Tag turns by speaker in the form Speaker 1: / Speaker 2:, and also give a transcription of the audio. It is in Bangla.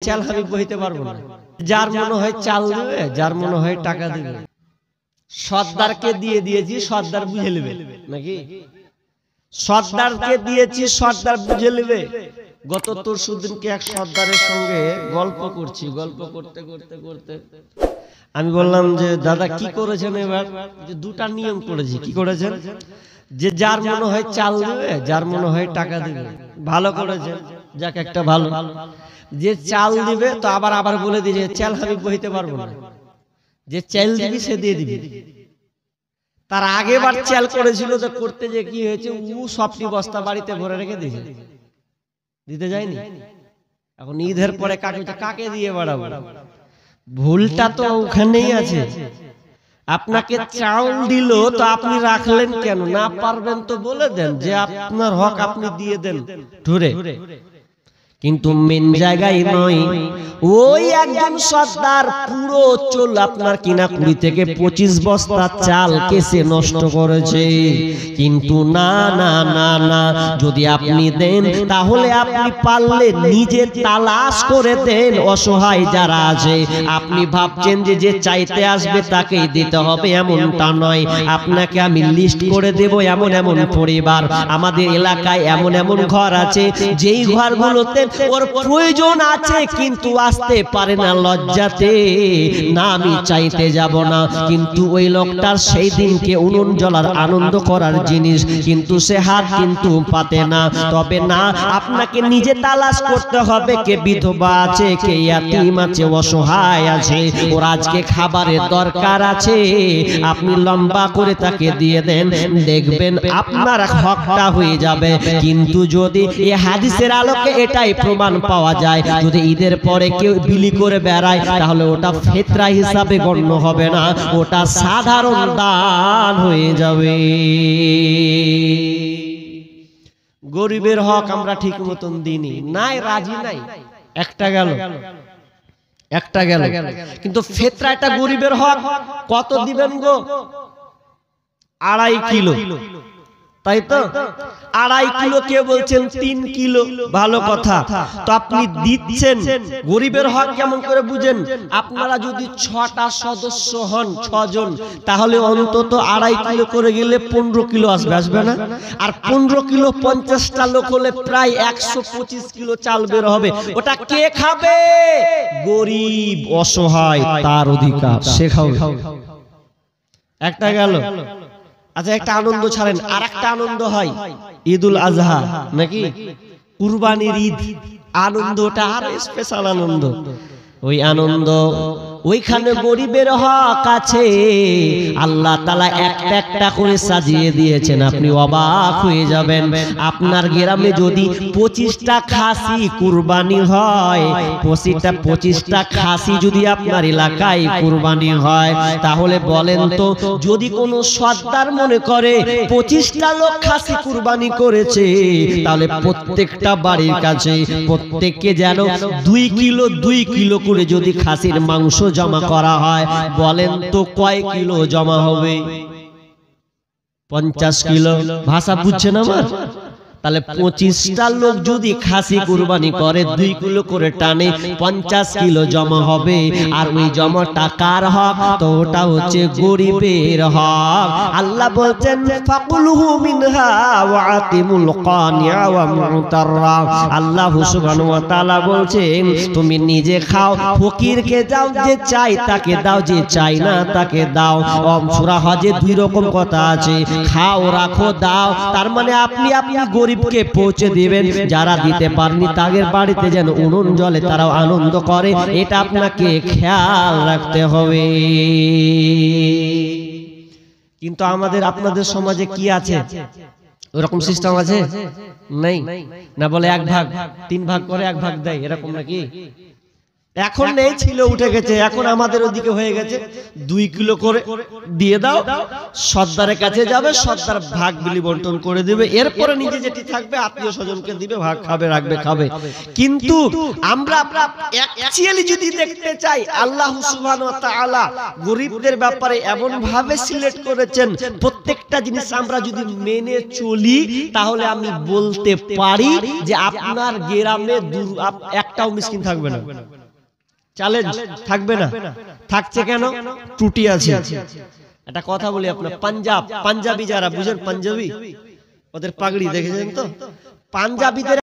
Speaker 1: চাল আমি বইতে পারবো না। যার মনে হয় চাল দেবে, যার মনে হয় টাকা দেবে। সর্দারকে দিয়ে দিয়েছি, সর্দার বুঝে নেবে নাকি? সর্দারকে দিয়েছি, সর্দার বুঝে নেবে। গত পরশুদিনকে এক সর্দারের সঙ্গে গল্প করছি, গল্প করতে করতে করতে আমি বললাম যে দাদা কি করেছেন এবার? যে দুটা নিয়ম করেছি। কি করেছেন? যে যার মনে হয় চাল দেবে, যার মনে হয় টাকা দেবে। ভালো করেছেন, যাক একটা ভালো। যে চাল দিবে তো আবার আবার বলে দিয়ে চাল আমি বইতে পারবো না। যে চাল দিবি সে দিয়ে দিবি। তার আগেবার চাল করেছিল, যে করতে যে কি হয়েছে, ও সবটি বস্তা বাড়িতে ভরে রেখে দিয়েছে, দিতে যায়নি। এখন ঈদের পরে কাকে দিয়ে বাড়াবো? ভুলটা তো ওখানেই আছে। আপনাকে চাউল দিল তো আপনি রাখলেন কেন? না পারবেন তো বলে দেন যে আপনার হক আপনি দিয়ে দেন ধরে। কিন্তু মেন জায়গায় নয়। ওই একজন সর্দার পুরো চল আপনার কিনা 20 থেকে 25 বস্তা চাল কেসে নষ্ট করেছে। কিন্তু না না না না, যদি আপনি দেন তাহলে আপনি পারলে নিজে তালাশ করে দেন অসহায় যারা আছে। আপনি ভাবছেন যে যে চাইতে আসবে তাকেই দিতে হবে, এমনটা নয়। আপনাকে আমি লিস্ট করে দেব এমন এমন পরিবার আমাদের এলাকায়, এমন এমন ঘর আছে যেই ঘরগুলোতে ওর প্রয়োজন আছে কিন্তু আসতে পারে না লজ্জাতে। না আমি চাইতে যাব না, কিন্তু ওই লোকটার সেই দিনকে উনুন জ্বলার আনন্দ করার জিনিস কিন্তু সে হাত কিন্তু পাতে না। তবে না, আপনাকে নিজে তালাশ করতে হবে কে বিধবা আছে, কে ইয়াতিম আছে, অসহায় আছে, ওর আজকে খাবারের দরকার আছে। আপনি লম্বা করে তাকে দিয়ে দেন, দেখবেন আপনার হকটা হয়ে যাবে। কিন্তু যদি এই হাদিসের আলোকে এটাই প্রমাণ পাওয়া যায়, যদি ঈদের পরে কেউ বিলি করে বেড়ায় তাহলে ওটা ফিতরা হিসাবে গণ্য হবে না, ওটা সাধারণ দান হয়ে যাবে। গরিবের হক আমরা ঠিক মতন দিইনি, নাই রাজি নাই। একটা গেল, একটা গেল। কিন্তু ফিতরা এটা গরিবের হক। কত দিবেন গো? 2.5 কিলো, তাই তো? 2.5 কিলো, কে বলছেন 3 কিলো। ভালো কথা। তো আপনি দিচ্ছেন, গরিবের হক কেমন করে বুঝেন? আপনারা যদি 6টা সদস্য হন, 6 জন, তাহলে অন্তত 2.5 কিলো করে গেলে 15 কিলো আসবে, আসবে না? আর 15 কিলো 50টা লোক হলে প্রায় 125 কিলো চাল বের হবে। ওটা কে খাবে? গরিব অসহায়, তার অধিকার, সে খাবে। একটা গেল। আচ্ছা, একটা আনন্দ ছাড়েন, আর একটা আনন্দ হয় ঈদুল আজহা নাকি কুরবানির ঈদ। আনন্দটা আর স্পেশাল আনন্দ। ওই আনন্দ, ওইখানে গরিবের হক আছে। আল্লাহ তাআলা একটা একটা করে সাজিয়ে দিয়েছেন, আপনি অবাক হয়ে যাবেন। আপনার গ্রামে যদি 25টা খাসি কুরবানি হয়, 25টা খাসি যদি আপনার এলাকায় কুরবানি হয়, তাহলে বলেন তো, যদি কোনো সর্দার মনে করে 25টা লোক খাসি কুরবানি করেছে, তাহলে প্রত্যেকটা বাড়ির কাছে প্রত্যেককে যেন 2 কিলো করে যদি খাসির মাংস জমা করা হয়, বলেন তো কয় কিলো জমা হবে? 50 কিলো। ভাষা বুঝছেন আমার? তাহলে 25টা লোক যদি খাসি কুরবানি করে, 2 কিলো করে টানে, 50 কিলো জমা হবে। আর ওই জমা টাকার হক, তো ওটা হচ্ছে গরিবের হক। আল্লাহ বলছেন ফাকুলহু মিনহা ওয়া আতিমুল কানিয়া ওয়া মুতাররা। আল্লাহ সুবহানাহু ওয়া তাআলা বলছেন তুমি নিজে খাও, ফকিরকে দাও, যে চাই তাকে দাও, যে চাই না তাকে দাও। সূরা হজে 2 রকম কথা আছে, খাও, রাখো, দাও। তার মানে আপনি গরিবকে পৌঁছে দিবেন। যারা দিতে পারেনি তাদের বাড়িতে যেন উনুন জ্বলে, তারাও আনন্দ করে, এটা আপনাকে খেয়াল রাখতে হবে। কিন্তু আমাদের আপনাদের সমাজে কি আছে? ওরকম সিস্টেম আছে? নেই না, বলে 1 ভাগ 3 ভাগ করে 1 ভাগ দেয়, এরকম নাকি? এখন নেই, ছিল, উঠে গেছে। এখন আমাদের ওদিকে হয়ে গেছে 2 কিলো করে দিয়ে দাও, সর্দারের কাছে যাবে, সর্দার ভাগ বিলি বন্টন করে দিবে। এরপরে নিজে যেটি থাকবে আত্মীয় স্বজনকে দিবে, ভাগ খাবে, রাখবে, খাবে। কিন্তু আমরা অ্যাকচুয়ালি যদি দেখতে চাই, আল্লাহ সুবহানাহু ওয়া তাআলা গরিবদের ব্যাপারে এমন ভাবে সিলেক্ট করেছেন, প্রত্যেকটা জিনিস আমরা যদি মেনে চলি, তাহলে আমি বলতে পারি যে আপনার গ্রামে একটাও মিসকিন থাকবে না। চ্যালেঞ্জ থাকবে না, থাকছে কেন? ত্রুটি আছে। একটা কথা বলি আপনার, পাঞ্জাবি যারা বুঝেন, পাঞ্জাবি ওদের পাগড়ি দেখেছেন তো, পাঞ্জাবিদের